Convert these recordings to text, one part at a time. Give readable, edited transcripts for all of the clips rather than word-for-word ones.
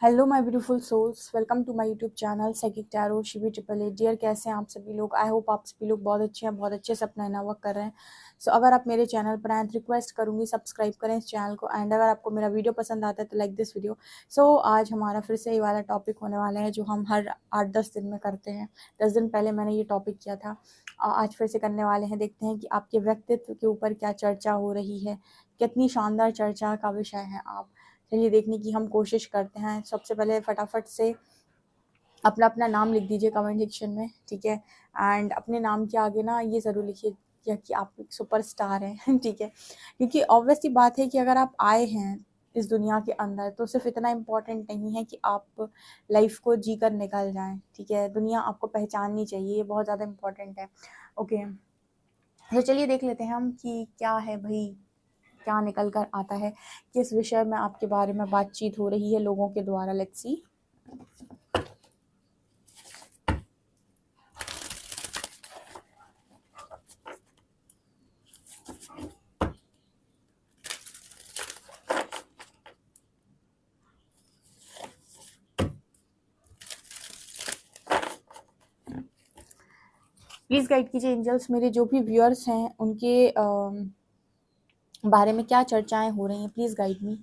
Hello my beautiful souls, welcome to my YouTube channel psychic tarot Shivi triple eight. Dear, कैसे हैं आप सभी लोग? आई होप आप सभी लोग बहुत अच्छे हैं, बहुत अच्छे से अपना इनर वर्क कर रहे हैं। सो अगर आप मेरे चैनल पर आए तो रिक्वेस्ट करूंगी सब्सक्राइब करें इस चैनल को, एंड अगर आपको मेरा वीडियो पसंद आता है तो लाइक दिस वीडियो। सो आज हमारा फिर से ये वाला टॉपिक होने वाला है जो हम हर 8-10 दिन में करते हैं। 10 दिन पहले मैंने ये टॉपिक किया था, आज फिर से करने वाले हैं। देखते हैं कि आपके व्यक्तित्व के ऊपर क्या चर्चा हो रही है, कितनी शानदार चर्चा का विषय है आप। चलिए देखने की हम कोशिश करते हैं। सबसे पहले फटाफट से अपना अपना नाम लिख दीजिए कमेंट सेक्शन में, ठीक है। एंड अपने नाम के आगे ना ये ज़रूर लिखिए कि आप एक सुपरस्टार हैं ठीक है, क्योंकि ऑब्वियस सी बात है कि अगर आप आए हैं इस दुनिया के अंदर तो सिर्फ इतना इम्पोर्टेंट नहीं है कि आप लाइफ को जी कर निकल जाएं, ठीक है। दुनिया आपको पहचाननी चाहिए, ये बहुत ज़्यादा इम्पोर्टेंट है। ओके, तो चलिए देख लेते हैं हम कि क्या है भाई, क्या निकल कर आता है, किस विषय में आपके बारे में बातचीत हो रही है लोगों के द्वारा। Let's see. प्लीज़ गाइड कीजिए एंजल्स, मेरे जो भी व्यूअर्स हैं उनके बारे में क्या चर्चाएं हो रही हैं। Please guide me.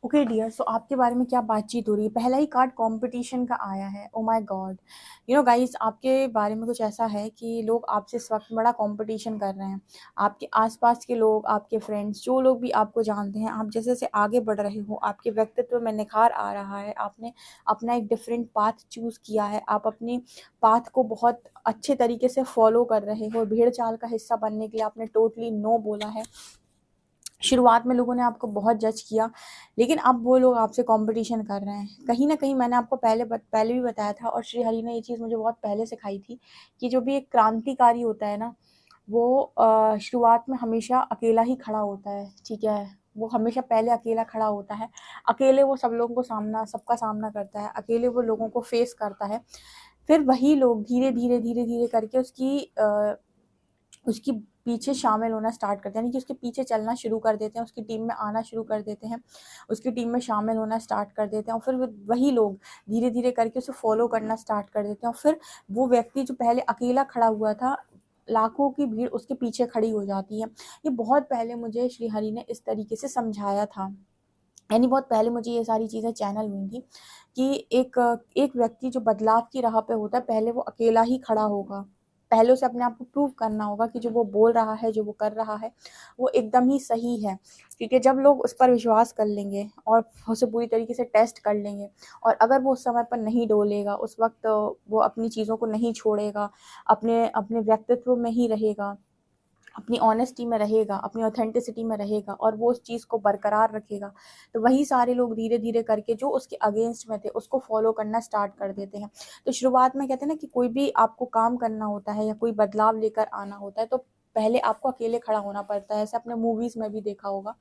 Okay dear, so आपके बारे में क्या बातचीत हो रही है? पहला ही कार्ड कंपटीशन का आया है। Oh my God, you know guys, आपके बारे में कुछ ऐसा है कि लोग आपसे इस वक्त बड़ा कंपटीशन कर रहे हैं। आपके आसपास के लोग, आपके फ्रेंड्स, जो लोग भी आपको जानते हैं, आप जैसे जैसे आगे बढ़ रहे हो आपके व्यक्तित्व में निखार आ रहा है। आपने अपना एक डिफरेंट पाथ चूज़ किया है, आप अपने पाथ को बहुत अच्छे तरीके से फॉलो कर रहे हो। भेड़ चाल का हिस्सा बनने के लिए आपने टोटली नो बोला है। शुरुआत में लोगों ने आपको बहुत जज किया, लेकिन अब वो लोग आपसे कंपटीशन कर रहे हैं। कहीं ना कहीं मैंने आपको पहले भी बताया था, और श्री हरि ने ये चीज़ मुझे बहुत पहले सिखाई थी कि जो भी एक क्रांतिकारी होता है ना, वो शुरुआत में हमेशा अकेला ही खड़ा होता है, ठीक है। वो हमेशा पहले अकेला खड़ा होता है, अकेले वो सब लोगों को सबका सामना करता है, अकेले वो लोगों को फेस करता है। फिर वही लोग धीरे धीरे धीरे धीरे करके उसकी पीछे शामिल होना स्टार्ट करते हैं, यानी कि उसके पीछे चलना शुरू कर देते हैं, उसकी टीम में आना शुरू कर देते हैं, उसकी टीम में शामिल होना स्टार्ट कर देते हैं। और फिर वही लोग धीरे धीरे करके उसे फॉलो करना स्टार्ट कर देते हैं। और फिर वो व्यक्ति जो पहले अकेला खड़ा हुआ था, लाखों की भीड़ उसके पीछे खड़ी हो जाती है। ये बहुत पहले मुझे श्री हरि ने इस तरीके से समझाया था, यानी बहुत पहले मुझे ये सारी चीज़ें चैनल हुई थी कि एक एक व्यक्ति जो बदलाव की राह पे होता है, पहले वो अकेला ही खड़ा होगा। पहले उसे अपने आप को प्रूव करना होगा कि जो वो बोल रहा है, जो वो कर रहा है, वो एकदम ही सही है। क्योंकि जब लोग उस पर विश्वास कर लेंगे और उसे पूरी तरीके से टेस्ट कर लेंगे, और अगर वो उस समय पर नहीं डोलेगा, उस वक्त वो अपनी चीज़ों को नहीं छोड़ेगा, अपने अपने व्यक्तित्व में ही रहेगा, अपनी ऑनेस्टी में रहेगा, अपनी ऑथेंटिसिटी में रहेगा, और वो उस चीज़ को बरकरार रखेगा, तो वही सारे लोग धीरे धीरे करके जो उसके अगेंस्ट में थे उसको फॉलो करना स्टार्ट कर देते हैं। तो शुरुआत में कहते हैं ना कि कोई भी आपको काम करना होता है या कोई बदलाव लेकर आना होता है, तो पहले आपको अकेले खड़ा होना पड़ता है। ऐसे आपने मूवीज़ में भी देखा होगा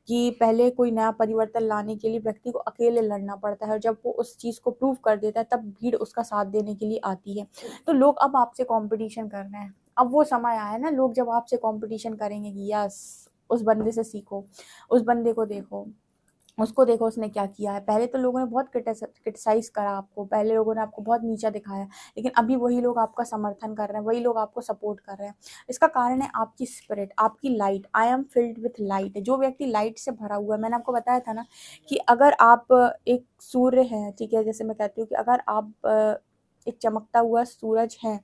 कि पहले कोई नया परिवर्तन लाने के लिए व्यक्ति को अकेले लड़ना पड़ता है, और जब वो उस चीज़ को प्रूव कर देता है तब भीड़ उसका साथ देने के लिए आती है। तो लोग अब आपसे कंपटीशन कर रहे हैं। अब वो समय आया है ना, लोग जब आपसे कंपटीशन करेंगे कि यस, उस बंदे से सीखो, उस बंदे को देखो, उसको देखो उसने क्या किया है। पहले तो लोगों ने बहुत क्रिटिसाइज़ करा आपको, पहले लोगों ने आपको बहुत नीचा दिखाया, लेकिन अभी वही लोग आपका समर्थन कर रहे हैं, वही लोग आपको सपोर्ट कर रहे हैं। इसका कारण है आपकी स्पिरिट, आपकी light. I am filled with light. जो व्यक्ति लाइट से भरा हुआ है, मैंने आपको बताया था ना कि अगर आप एक सूर्य हैं, ठीक है, जैसे मैं कहती हूँ कि अगर आप एक चमकता हुआ सूरज हैं,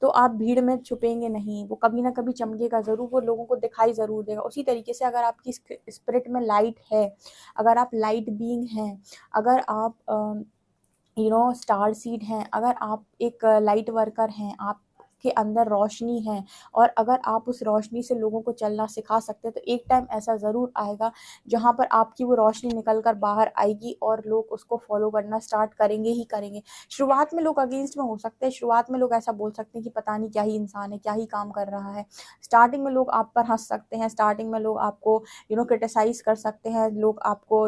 तो आप भीड़ में छुपेंगे नहीं, वो कभी ना कभी चमकेगा ज़रूर, वो लोगों को दिखाई ज़रूर देगा। उसी तरीके से अगर आपकी स्पिरिट में लाइट है, अगर आप लाइट बीइंग हैं, अगर आप स्टार सीड हैं, अगर आप एक लाइट वर्कर हैं, आपके अंदर रोशनी है, और अगर आप उस रोशनी से लोगों को चलना सिखा सकते हैं, तो एक टाइम ऐसा ज़रूर आएगा जहाँ पर आपकी वो रोशनी निकल कर बाहर आएगी और लोग उसको फॉलो करना स्टार्ट करेंगे ही करेंगे। शुरुआत में लोग अगेंस्ट में हो सकते हैं, शुरुआत में लोग ऐसा बोल सकते हैं कि पता नहीं क्या ही इंसान है, क्या ही काम कर रहा है। स्टार्टिंग में लोग आप पर हंस सकते हैं, स्टार्टिंग में लोग आपको क्रिटिसाइज कर सकते हैं, लोग आपको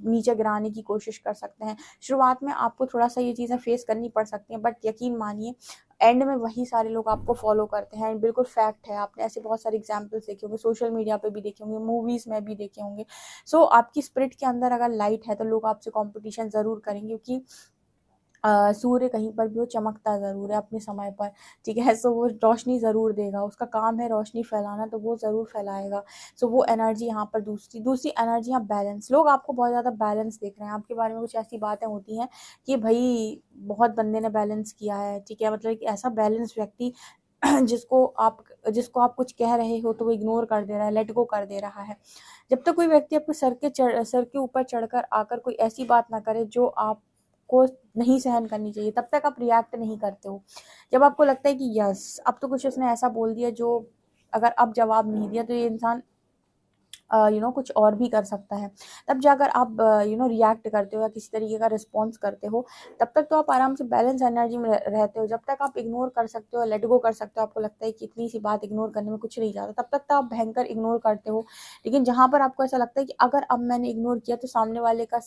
नीचे गिराने की कोशिश कर सकते हैं। शुरुआत में आपको थोड़ा-सा ये चीज़ें फेस करनी पड़ सकती हैं, बट यकीन मानिए एंड में वही सारे लोग आपको फॉलो करते हैं। बिल्कुल फैक्ट है, आपने ऐसे बहुत सारे एग्जाम्पल्स देखे होंगे, सोशल मीडिया पे भी देखे होंगे, मूवीज़ में भी देखे होंगे। सो आपकी स्पिरिट के अंदर अगर लाइट है तो लोग आपसे कॉम्पिटिशन ज़रूर करेंगे, क्योंकि सूर्य कहीं पर भी हो चमकता ज़रूर है अपने समय पर, ठीक है? सो वो रोशनी ज़रूर देगा, उसका काम है रोशनी फैलाना, तो वो ज़रूर फैलाएगा। सो वो एनर्जी यहाँ पर दूसरी एनर्जी यहाँ बैलेंस। लोग आपको बहुत ज़्यादा बैलेंस देख रहे हैं, आपके बारे में कुछ ऐसी बातें होती हैं कि भई बहुत बंदे ने बैलेंस किया है, ठीक है? मतलब एक ऐसा बैलेंस व्यक्ति जिसको आप कुछ कह रहे हो तो वो इग्नोर कर दे रहा है, लेट गो कर दे रहा है। जब तक कोई व्यक्ति आपके सर के ऊपर चढ़कर आकर कोई ऐसी बात ना करे जो आपको नहीं सहन करनी चाहिए, तब तक आप रिएक्ट नहीं करते हो। जब आपको लगता है कि यस, अब तो कुछ उसने ऐसा बोल दिया जो अगर अब जवाब नहीं दिया तो ये इंसान कुछ और भी कर सकता है। तब जाकर आप रिएक्ट करते हो या किसी तरीके का रिस्पॉन्स करते हो, तब तक तो आप आराम से बैलेंस एनर्जी में रहते हो। जब तक आप इग्नोर कर सकते हो, लेट गो कर सकते हो, आपको लगता है कि इतनी सी बात इग्नोर करने में कुछ नहीं जाता, तब तक तो आप भयंकर इग्नोर करते हो। लेकिन जहाँ पर आपको ऐसा लगता है कि अगर अब मैंने इग्नोर किया तो सामने वाले का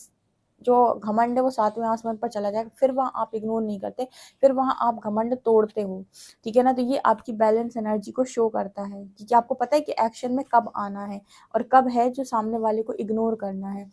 जो घमंड है वो 7वें आसमान पर चला जाएगा, फिर वहाँ आप इग्नोर नहीं करते, फिर वहाँ आप घमंड तोड़ते हो, ठीक है ना? तो ये आपकी बैलेंस एनर्जी को शो करता है कि आपको पता है कि एक्शन में कब आना है और कब है जो सामने वाले को इग्नोर करना है।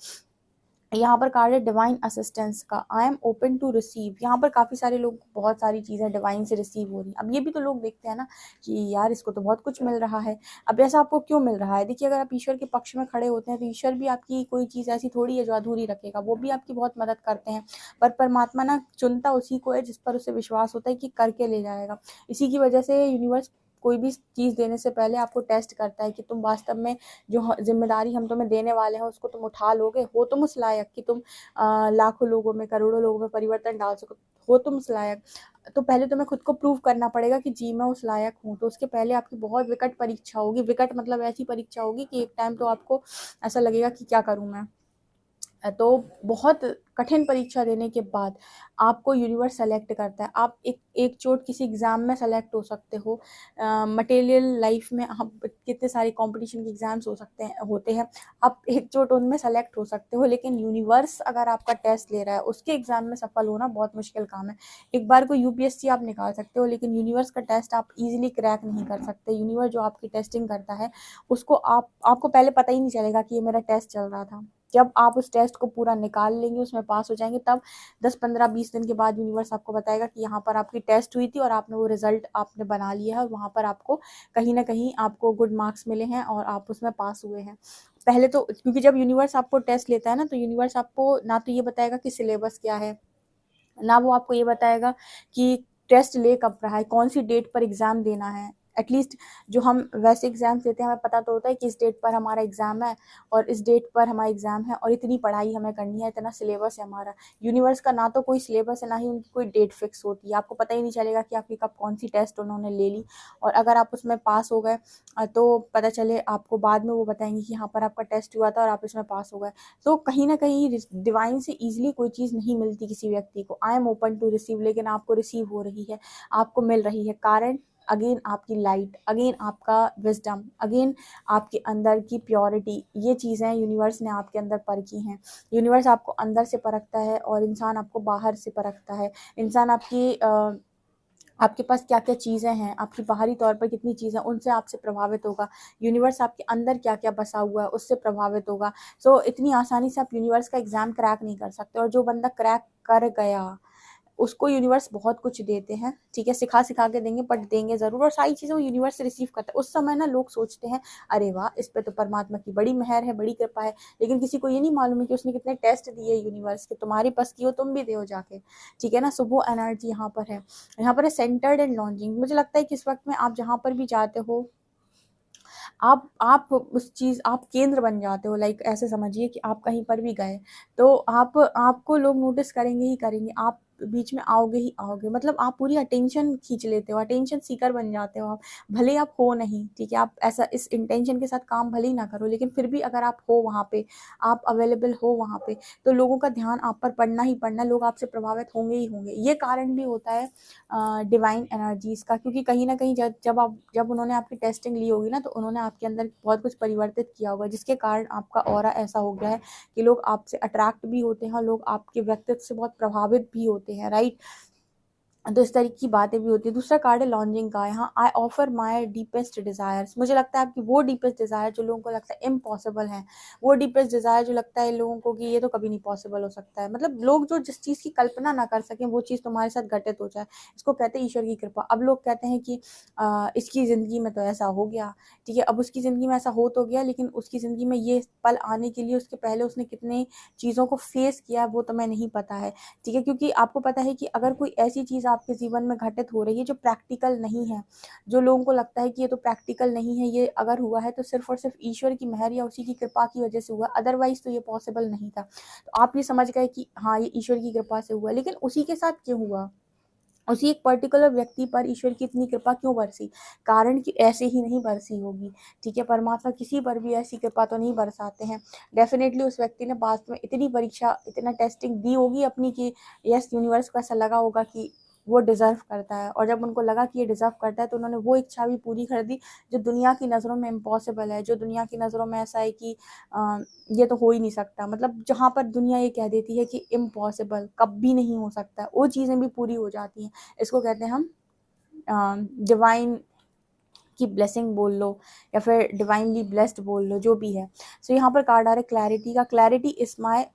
यहाँ पर कार्ड है डिवाइन असिस्टेंस का। I am open to receive. यहाँ पर काफ़ी सारे लोग बहुत सारी चीज़ें डिवाइन से रिसीव हो रही हैं। अब ये भी तो लोग देखते हैं ना कि यार इसको तो बहुत कुछ मिल रहा है। अब ऐसा आपको क्यों मिल रहा है? देखिए, अगर आप ईश्वर के पक्ष में खड़े होते हैं तो ईश्वर भी आपकी कोई चीज़ ऐसी थोड़ी है जो अधूरी रखेगा, वो भी आपकी बहुत मदद करते हैं। पर परमात्मा ना चुनता उसी को है जिस पर उसे विश्वास होता है कि करके ले जाएगा। इसी की वजह से यूनिवर्स कोई भी चीज़ देने से पहले आपको टेस्ट करता है कि तुम वास्तव में जो जिम्मेदारी हम तुम्हें देने वाले हैं उसको तुम उठा लोगे, हो तुम उस लायक कि तुम लाखों लोगों में, करोड़ों लोगों में परिवर्तन डाल सको, हो तुम उस लायक। तो पहले तुम्हें खुद को प्रूव करना पड़ेगा कि जी मैं उस लायक हूँ। तो उसके पहले आपकी बहुत विकट परीक्षा होगी। विकट मतलब ऐसी परीक्षा होगी कि एक टाइम तो आपको ऐसा लगेगा कि क्या करूँ मैं। तो बहुत कठिन परीक्षा देने के बाद आपको यूनिवर्स सेलेक्ट करता है। आप एक चोट किसी एग्ज़ाम में सेलेक्ट हो सकते हो। मटेरियल लाइफ में आप कितने सारे कंपटीशन के एग्ज़ाम्स होते हैं, आप एक चोट उनमें सेलेक्ट हो सकते हो, लेकिन यूनिवर्स अगर आपका टेस्ट ले रहा है, उसके एग्ज़ाम में सफल होना बहुत मुश्किल काम है। एक बार को यूपीएससी आप निकाल सकते हो, लेकिन यूनिवर्स का टेस्ट आप ईज़िली क्रैक नहीं कर सकते। यूनिवर्स जो आपकी टेस्टिंग करता है, उसको आपको पहले पता ही नहीं चलेगा कि ये मेरा टेस्ट चल रहा था। जब आप उस टेस्ट को पूरा निकाल लेंगे, उसमें पास हो जाएँगे, तब 10, 15, 20 दिन के बाद यूनिवर्स आपको बताएगा कि यहाँ पर आपकी टेस्ट हुई थी और आपने वो रिज़ल्ट आपने बना लिया है और वहाँ पर आपको कहीं न कहीं आपको गुड मार्क्स मिले हैं और आप उसमें पास हुए हैं। पहले तो क्योंकि जब यूनिवर्स आपको टेस्ट लेता है ना, तो यूनिवर्स आपको ना तो ये बताएगा कि सिलेबस क्या है, ना वो आपको ये बताएगा कि टेस्ट ले कब रहा है, कौन-सी डेट पर एग्ज़ाम देना है। एटलीस्ट जो हम वैसे एग्ज़ाम्स देते हैं, हमें पता तो होता है कि इस डेट पर हमारा एग्ज़ाम है और इस डेट पर हमारा एग्ज़ाम है और इतनी पढ़ाई हमें करनी है, इतना सिलेबस है हमारा। यूनिवर्स का ना तो कोई सिलेबस है, ना ही उनकी कोई डेट फिक्स होती है। आपको पता ही नहीं चलेगा कि आपकी कब कौन-सी टेस्ट उन्होंने ले ली, और अगर आप उसमें पास हो गए तो पता चले आपको बाद में वो बताएँगे कि यहाँ पर आपका टेस्ट हुआ था और आप इसमें पास हो गए। तो कहीं न कहीं डिवाइन से ईज़िली कोई चीज़ नहीं मिलती किसी व्यक्ति को। I am open to receive, लेकिन आपको रिसीव हो रही है, आपको मिल रही है। कारण अगेन आपकी लाइट, अगेन आपका विज़डम, अगेन आपके अंदर की प्योरिटी, ये चीज़ें यूनिवर्स ने आपके अंदर परखी हैं। यूनिवर्स आपको अंदर से परखता है और इंसान आपको बाहर से परखता है। इंसान आपकी आपके पास क्या क्या चीज़ें हैं, आपकी बाहरी तौर पर कितनी चीज़ें, उनसे आपसे प्रभावित होगा। यूनिवर्स आपके अंदर क्या क्या बसा हुआ है उससे प्रभावित होगा। सो इतनी आसानी से आप यूनिवर्स का एग्ज़ाम क्रैक नहीं कर सकते, और जो बंदा क्रैक कर गया उसको यूनिवर्स बहुत कुछ देते हैं, ठीक है, सिखा सिखा के देंगे, बट देंगे ज़रूर, और सारी चीज़ें वो यूनिवर्स से रिसीव करता है। उस समय ना लोग सोचते हैं अरे वाह, इस पे तो परमात्मा की बड़ी मेहर है, बड़ी कृपा है, लेकिन किसी को ये नहीं मालूम है कि उसने कितने टेस्ट दिए यूनिवर्स के। तुम्हारे पास की हो तुम भी दो जाके, ठीक है ना। सो वो एनर्जी यहाँ पर है, यहाँ पर है सेंटर्ड एंड लॉन्जिंग। मुझे लगता है कि इस वक्त में आप जहाँ पर भी जाते हो, आप उस चीज़, आप केंद्र बन जाते हो। लाइक ऐसे समझिए कि आप कहीं पर भी गए तो आपको लोग नोटिस करेंगे ही करेंगे, आप बीच में आओगे ही आओगे, मतलब आप पूरी अटेंशन खींच लेते हो, अटेंशन सीकर बन जाते हो आप। भले आप हो नहीं, ठीक है, आप ऐसा इस इंटेंशन के साथ काम भले ही ना करो, लेकिन फिर भी अगर आप हो वहाँ पे, आप अवेलेबल हो वहाँ पे, तो लोगों का ध्यान आप पर पड़ना ही पड़ना, लोग आपसे प्रभावित होंगे ही होंगे। ये कारण भी होता है डिवाइन एनर्जीज़ का, क्योंकि कहीं न कहीं जब उन्होंने आपकी टेस्टिंग ली होगी ना, तो उन्होंने आपके अंदर बहुत कुछ परिवर्तित किया होगा, जिसके कारण आपका ऑरा ऐसा हो गया है कि लोग आपसे अट्रैक्ट भी होते हैं और लोग आपके व्यक्तित्व से बहुत प्रभावित भी होते हैं, राइट। तो इस तरीके की बातें भी होती है। दूसरा कार्ड है लॉन्जिंग का, यहाँ I offer my deepest desires. मुझे लगता है आपकी वो डीपेस्ट डिज़ायर जो लोगों को लगता है इम्पॉसिबल है, वो डीपेस्ट डिज़ायर जो लगता है लोगों को कि ये तो कभी नहीं पॉसिबल हो सकता है, मतलब लोग जो जिस चीज़ की कल्पना ना कर सकें वो चीज़ तुम्हारे साथ घटित हो जाए, इसको कहते हैं ईश्वर की कृपा। अब लोग कहते हैं कि इसकी ज़िंदगी में तो ऐसा हो गया, ठीक है, अब उसकी ज़िंदगी में ऐसा हो तो गया, लेकिन उसकी ज़िंदगी में ये पल आने के लिए उसके पहले उसने कितने चीज़ों को फेस किया वो तो मैं नहीं पता है, ठीक है। क्योंकि आपको पता है कि अगर कोई ऐसी चीज़ आपके जीवन में घटित हो रही है जो प्रैक्टिकल नहीं है, जो लोगों को लगता है कि ये तो प्रैक्टिकल नहीं है, ये अगर हुआ है तो सिर्फ़ और सिर्फ़ ईश्वर की मेहर या उसी की कृपा की वजह से हुआ, अदरवाइज़ तो ये पॉसिबल नहीं था। तो आप ये समझ गए कि हाँ, ये ईश्वर की कृपा से हुआ, लेकिन उसी के साथ क्यों हुआ? उसी एक पर्टिकुलर व्यक्ति पर ईश्वर की इतनी कृपा क्यों बरसी? कारण कि ऐसे ही नहीं बरसी होगी, ठीक है। परमात्मा किसी पर भी ऐसी कृपा तो नहीं बरसाते हैं। डेफ़िनेटली उस व्यक्ति ने वास्तव में इतनी परीक्षा, इतना टेस्टिंग दी होगी अपनी कि यस, यूनिवर्स को ऐसा लगा होगा कि वो डिज़र्व करता है, और जब उनको लगा कि ये डिज़र्व करता है तो उन्होंने वो इच्छा भी पूरी कर दी जो दुनिया की नज़रों में इम्पॉसिबल है, जो दुनिया की नज़रों में ऐसा है कि ये तो हो ही नहीं सकता, मतलब जहाँ पर दुनिया ये कह देती है कि इम्पॉसिबल, कभी नहीं हो सकता, वो चीज़ें भी पूरी हो जाती हैं। इसको कहते हैं हम डिवाइन की ब्लेसिंग बोल लो, या फिर डिवाइनली ब्लेस्ड बोल लो, जो भी है। सो यहाँ पर कार्ड आ रहा है क्लैरिटी का। Clarity is my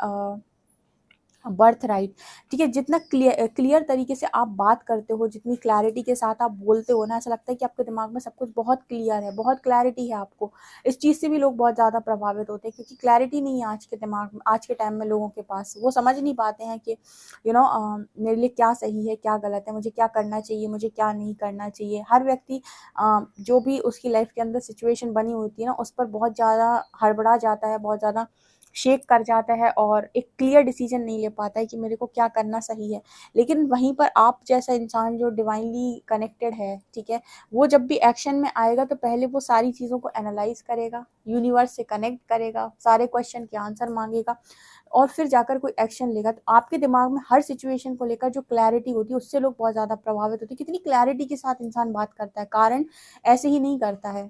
birth right, ठीक है। जितना क्लियर तरीके से आप बात करते हो, जितनी क्लैरिटी के साथ आप बोलते हो ना, ऐसा लगता है कि आपके दिमाग में सब कुछ बहुत क्लियर है, बहुत क्लैरिटी है आपको। इस चीज़ से भी लोग बहुत ज़्यादा प्रभावित होते हैं, क्योंकि क्लैरिटी नहीं है आज के दिमाग में, आज के टाइम में लोगों के पास। वो समझ नहीं पाते हैं कि मेरे लिए क्या सही है, क्या गलत है, मुझे क्या करना चाहिए, मुझे क्या नहीं करना चाहिए। हर व्यक्ति जो भी उसकी लाइफ के अंदर सिचुएशन बनी होती है ना, उस पर बहुत ज़्यादा हड़बड़ा जाता है, बहुत ज़्यादा शेक कर जाता है, और एक क्लियर डिसीजन नहीं ले पाता है कि मेरे को क्या करना सही है। लेकिन वहीं पर आप जैसा इंसान जो डिवाइनली कनेक्टेड है, ठीक है, वो जब भी एक्शन में आएगा तो पहले वो सारी चीज़ों को एनालाइज करेगा, यूनिवर्स से कनेक्ट करेगा, सारे क्वेश्चन के आंसर मांगेगा, और फिर जाकर कोई एक्शन लेगा। तो आपके दिमाग में हर सिचुएशन को लेकर जो क्लैरिटी होती है, उससे लोग बहुत ज़्यादा प्रभावित होते हैं। कितनी क्लैरिटी के साथ इंसान बात करता है, कारण ऐसे ही नहीं करता है।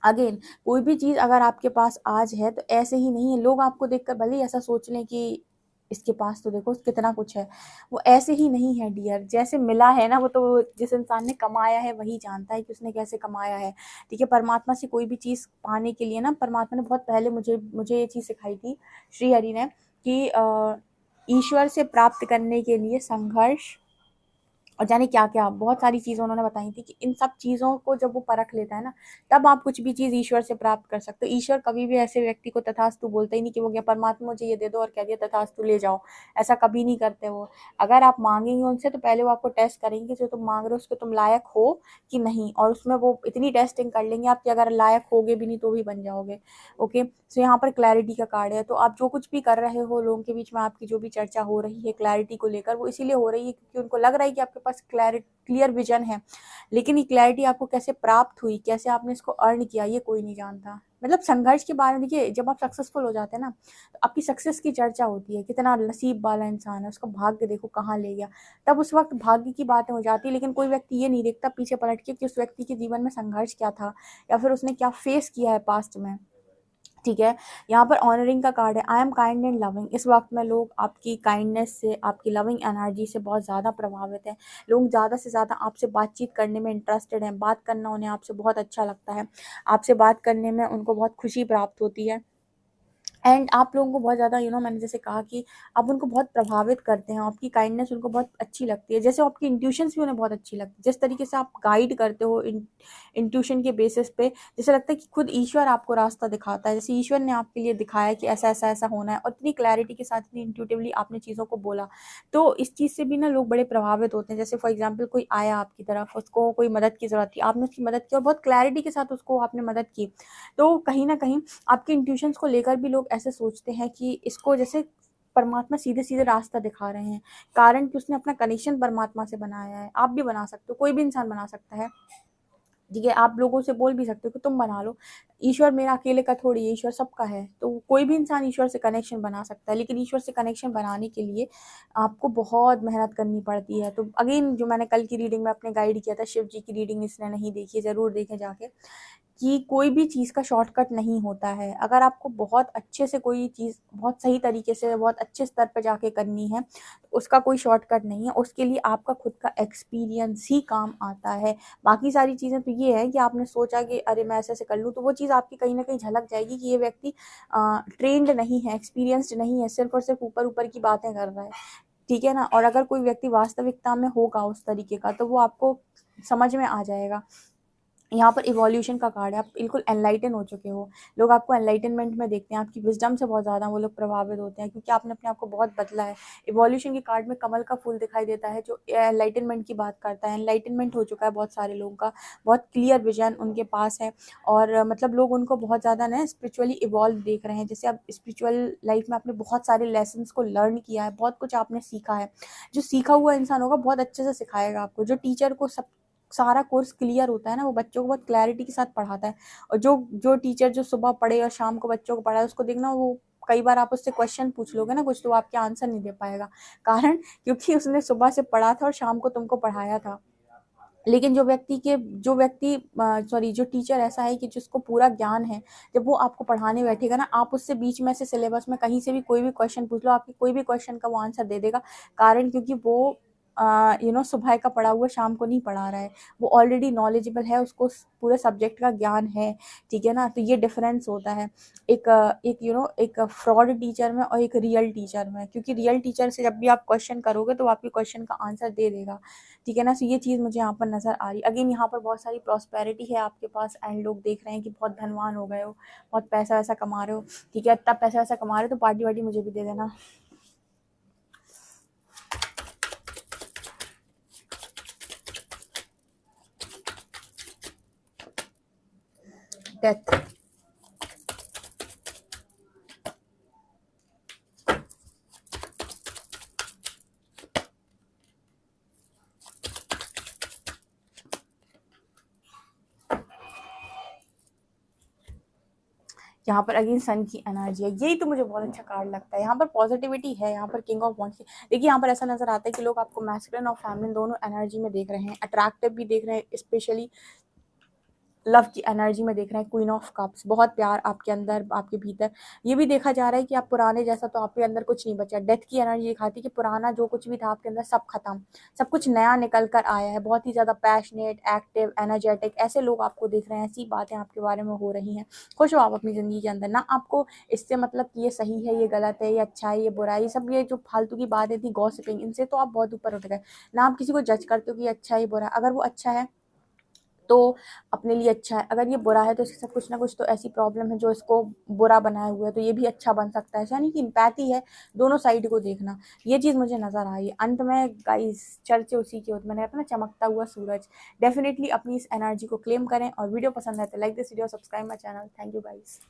अगेन, कोई भी चीज़ अगर आपके पास आज है तो ऐसे ही नहीं है। लोग आपको देखकर भले ही ऐसा सोच लें कि इसके पास तो देखो कितना कुछ है, वो ऐसे ही नहीं है डियर। जैसे मिला है ना, वो तो जिस इंसान ने कमाया है वही जानता है कि उसने कैसे कमाया है, ठीक है। परमात्मा से कोई भी चीज़ पाने के लिए ना, परमात्मा ने बहुत पहले मुझे ये चीज़ सिखाई थी, श्री हरि ने, कि ईश्वर से प्राप्त करने के लिए संघर्ष और जाने क्या-क्या बहुत सारी चीज़ें उन्होंने बताई थी, कि इन सब चीज़ों को जब वो परख लेता है ना, तब आप कुछ भी चीज़ ईश्वर से प्राप्त कर सकते हो। ईश्वर कभी भी ऐसे व्यक्ति को तथास्तु बोलता ही नहीं कि वो क्या परमात्मा मुझे ये दे दो और कह दिया तथास्तु ले जाओ, ऐसा कभी नहीं करते वो। अगर आप माँगेंगे उनसे तो पहले वो आपको टेस्ट करेंगे, जो तुम माँग रहे हो उसको तुम लायक हो कि नहीं, और उसमें वो इतनी टेस्टिंग कर लेंगे आप कि अगर लायक होगे भी नहीं तो भी बन जाओगे। ओके, सो यहाँ पर क्लैरिटी का कार्ड है। तो आप जो कुछ भी कर रहे हो, लोगों के बीच में आपकी जो भी चर्चा हो रही है क्लैरिटी को लेकर, वो इसीलिए हो रही है क्योंकि उनको लग रहा है कि आपके पास क्लियर विजन है। लेकिन ये क्लैरिटी आपको कैसे प्राप्त हुई, कैसे आपने इसको अर्न किया, ये कोई नहीं जानता। मतलब संघर्ष के बारे में देखिए, जब आप सक्सेसफुल हो जाते हैं ना, तो आपकी सक्सेस की चर्चा होती है, कितना नसीब वाला इंसान है, उसका भाग्य देखो कहाँ ले गया। तब उस वक्त भाग्य की बातें हो जाती है, लेकिन कोई व्यक्ति ये नहीं देखता पीछे पलट के कि उस व्यक्ति के जीवन में संघर्ष क्या था, या फिर उसने क्या फेस किया है पास्ट में। ठीक है। यहाँ पर ऑनरिंग का कार्ड है, I am kind and loving. इस वक्त में लोग आपकी काइंडनेस से, आपकी लविंग एनर्जी से बहुत ज़्यादा प्रभावित हैं। लोग ज़्यादा से ज़्यादा आपसे बातचीत करने में इंटरेस्टेड हैं, बात करना उन्हें आपसे बहुत अच्छा लगता है, आपसे बात करने में उनको बहुत खुशी प्राप्त होती है। एंड आप लोगों को बहुत ज़्यादा मैंने जैसे कहा कि आप उनको बहुत प्रभावित करते हैं, आपकी काइंडनेस उनको बहुत अच्छी लगती है, जैसे आपकी इंट्यूशंस भी उन्हें बहुत अच्छी लगती है, जिस तरीके से आप गाइड करते हो इंट्यूशन के बेसिस पे, जैसे लगता है कि खुद ईश्वर आपको रास्ता दिखाता है, जैसे ईश्वर ने आपके लिए दिखाया कि ऐसा ऐसा ऐसा होना है, और इतनी क्लैरिटी के साथ, इतनी इंट्यूटिवली आपने चीज़ों को बोला। तो इस चीज़ से भी ना लोग बड़े प्रभावित होते हैं। जैसे फॉर एग्जाम्पल कोई आया आपकी तरफ, उसको कोई मदद की ज़रूरत थी, आपने उसकी मदद की और बहुत क्लैरिटी के साथ उसको आपने मदद की, तो कहीं ना कहीं आपके इंट्यूशंस को लेकर भी लोग ऐसे सोचते हैं कि इसको जैसे परमात्मा सीधे सीधे रास्ता दिखा रहे हैं, कारण कि उसने अपना कनेक्शन परमात्मा से बनाया है। आप भी बना सकते हो, कोई भी इंसान बना सकता है, ठीक है। आप लोगों से बोल भी सकते हो कि तुम बना लो, ईश्वर मेरा अकेले का थोड़ी है, ईश्वर सबका है। तो कोई भी इंसान ईश्वर से कनेक्शन बना सकता है, लेकिन ईश्वर से कनेक्शन बनाने के लिए आपको बहुत मेहनत करनी पड़ती है। तो अगेन, जो मैंने कल की रीडिंग में अपने गाइड किया था, शिव जी की रीडिंग इसने नहीं देखी, ज़रूर देखें जाके, कि कोई भी चीज़ का शॉर्टकट नहीं होता है। अगर आपको बहुत अच्छे से कोई चीज़ बहुत सही तरीके से बहुत अच्छे स्तर पर जाके करनी है, तो उसका कोई शॉर्टकट नहीं है, उसके लिए आपका खुद का एक्सपीरियंस ही काम आता है। बाकी सारी चीज़ें तो ये है कि आपने सोचा कि अरे मैं ऐसे ऐसे कर लूँ, तो वो चीज़ आपकी कहीं ना कहीं झलक जाएगी कि ये व्यक्ति ट्रेंड नहीं है, एक्सपीरियंस्ड नहीं है, सिर्फ और सिर्फ ऊपर ऊपर की बातें कर रहा है, ठीक है ना। और अगर कोई व्यक्ति वास्तविकता में होगा उस तरीके का, तो वो आपको समझ में आ जाएगा। यहाँ पर इवोल्यूशन का कार्ड है, आप बिल्कुल एनलाइटन हो चुके हो, लोग आपको एनलाइटनमेंट में देखते हैं, आपकी विजडम से बहुत ज़्यादा वो लोग प्रभावित होते हैं, क्योंकि आपने अपने आप को बहुत बदला है। इवोल्यूशन के कार्ड में कमल का फूल दिखाई देता है, जो एनलाइटनमेंट की बात करता है। एनलाइटनमेंट हो चुका है बहुत सारे लोगों का, बहुत क्लियर विजन उनके पास है, और मतलब लोग उनको बहुत ज़्यादा ना स्पिरिचुअली इवॉल्व देख रहे हैं। जैसे अब स्पिरिचुअल लाइफ में आपने बहुत सारे लेसन्स को लर्न किया है, बहुत कुछ आपने सीखा है। जो सीखा हुआ इंसान होगा बहुत अच्छे से सिखाएगा आपको। जो टीचर को सब सारा कोर्स क्लियर होता है ना, वो बच्चों को बहुत क्लैरिटी के साथ पढ़ाता है। और जो जो टीचर जो सुबह पढ़े और शाम को बच्चों को पढ़ाए, उसको देखना, वो कई बार आप उससे क्वेश्चन पूछ लोगे ना कुछ, तो वो आपके आंसर नहीं दे पाएगा, कारण क्योंकि उसने सुबह से पढ़ा था और शाम को तुमको पढ़ाया था। लेकिन जो टीचर ऐसा है कि जिसको पूरा ज्ञान है, जब वो आपको पढ़ाने बैठेगा ना, आप उससे बीच में से सिलेबस में कहीं से भी कोई भी क्वेश्चन पूछ लो, आपके कोई भी क्वेश्चन का वो आंसर दे देगा, कारण क्योंकि वो सुबह का पढ़ा हुआ शाम को नहीं पढ़ा रहा है, वो ऑलरेडी नॉलेजेबल है, उसको पूरे सब्जेक्ट का ज्ञान है, ठीक है ना। तो ये डिफरेंस होता है एक फ्रॉड टीचर में और एक रियल टीचर में, क्योंकि रियल टीचर से जब भी आप क्वेश्चन करोगे तो वो आपके क्वेश्चन का आंसर दे देगा, ठीक है ना। सो ये चीज़ मुझे यहाँ पर नज़र आ रही। अगेन, यहाँ पर बहुत सारी प्रॉस्पेरिटी है आपके पास, एंड लोग देख रहे हैं कि बहुत धनवान हो गए हो, बहुत पैसा वैसा कमा रहे हो, ठीक है। इतना पैसा वैसा कमा रहे हो तो पार्टी वार्टी मुझे भी दे देना। डेथ। यहाँ पर अगेन सन की एनर्जी है, यही तो मुझे बहुत अच्छा कार्ड लगता है। यहाँ पर पॉजिटिविटी है, यहाँ पर किंग ऑफ वॉन्ड्स की। देखिए, यहाँ पर ऐसा नजर आता है कि लोग आपको मैस्कुलिन और फेमिनिन दोनों एनर्जी में देख रहे हैं, अट्रैक्टिव भी देख रहे हैं, स्पेशली लव की एनर्जी में देख रहे हैं, क्वीन ऑफ कप्स, बहुत प्यार आपके अंदर, आपके भीतर। ये भी देखा जा रहा है कि आप पुराने जैसा तो आपके अंदर कुछ नहीं बचा। डेथ की एनर्जी दिखाती है कि पुराना जो कुछ भी था आपके अंदर सब खत्म, सब कुछ नया निकल कर आया है। बहुत ही ज़्यादा पैशनेट, एक्टिव, एनर्जेटिक ऐसे लोग आपको दिख रहे हैं, ऐसी बातें आपके बारे में हो रही हैं। खुश हो आप अपनी ज़िंदगी के अंदर, ना आपको इससे मतलब कि ये सही है, ये गलत है, ये अच्छा है, ये बुरा है, ये सब ये जो फालतू की बातें थी गॉसिपिंग, इनसे तो आप बहुत ऊपर उठ गए। ना आप किसी को जज करते हो कि ये अच्छा है, ये बुरा है। अगर वो अच्छा है तो अपने लिए अच्छा है, अगर ये बुरा है तो इसके साथ कुछ ना कुछ तो ऐसी प्रॉब्लम है जो इसको बुरा बनाए हुआ है, तो ये भी अच्छा बन सकता है। यानी कि इम्पैथी है, दोनों साइड को देखना, ये चीज़ मुझे नज़र आई। अंत में गाइस, चर्चे उसी की होती, मैंने अपना चमकता हुआ सूरज। डेफिनेटली अपनी इस एनर्जी को क्लेम करें, और वीडियो पसंद है तो like this video, subscribe my channel. Thank you guys.